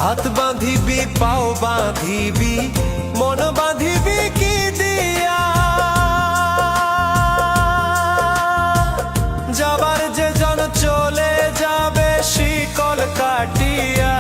হাত বাঁধিবি পাও বাঁধিবি মন বাঁধিবি কি দিয়া, যাবার যে জন চলে যাবে শিকল কাটিয়া।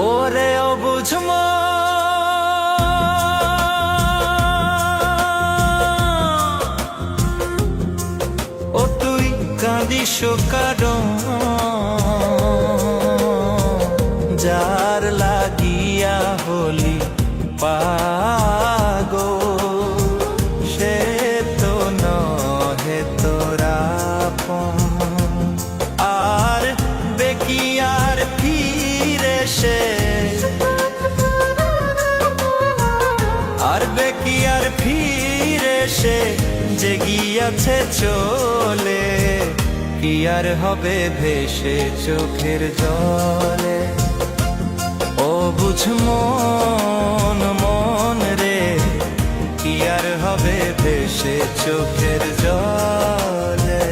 ওরে অবুঝ ও তুই কাঁদিস কারণ যার লাগিয়া হলি পাগল, সে তো নহে তোরা আর বেকিয়ার ফিরে সে, আর বেকিয়ার ফিরে সে যে গিয়াছে চলে, কি আর হবে ভেসে চোখের জলে। ও বুঝ মন মন রে, কি আর হবে ভেসে চোখের জলে।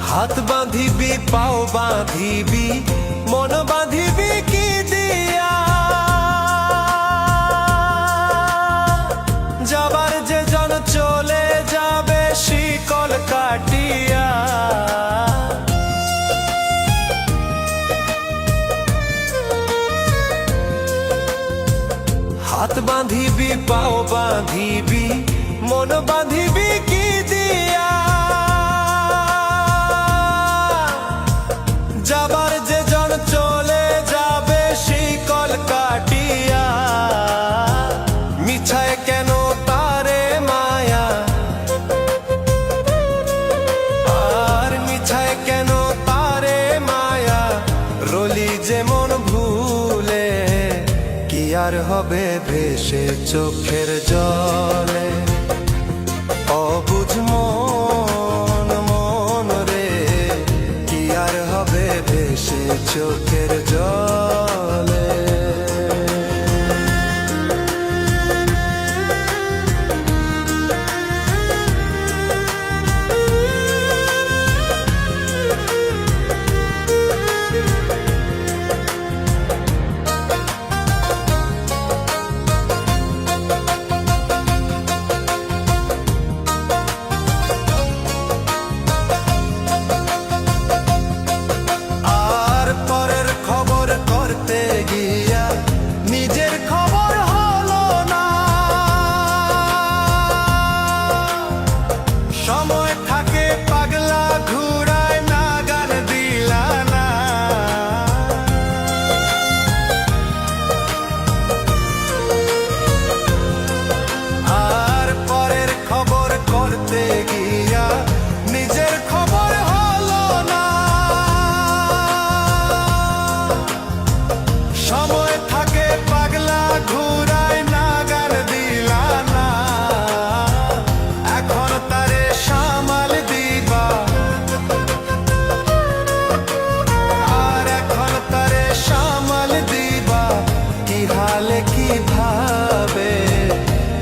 হাত বাঁধিবি পাও বাঁধিবি মন বাঁধিবি কি দিয়া, যাবার যে জন চলে যাবে শিকল কাটিয়া। হাত বাঁধিবি পাও বাঁধিবি মন বাঁধিবি কি দিয়া, যাবার যে জন চলে যাবে শিকল কাটিয়া। মিছায় কেন তারে মায়া, আর মিছায় কেন তারে মায়া, রলি যেমন ভুলে, কি আর হবে ভেসে চোখের জলে। অবুঝ মন মন রে, কি আর হবে ভেসে চোখের জলে। গিয়া নিজের খবর হলো না, সময় থাকে পাগলা ঘুরায় নাগাল দিলা না। আর পরের খবর করতে গিয়া নিজের খবর হলো না, সময় থাকে পাগলা ঘুরায় নাগাল দিলা না। এখন তারে সামাল দিবা, আর এখন তারে সামাল দিবা, কি হালে কি ভাবে,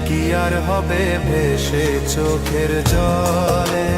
কি আর হবে ভেসে চোখের জলে।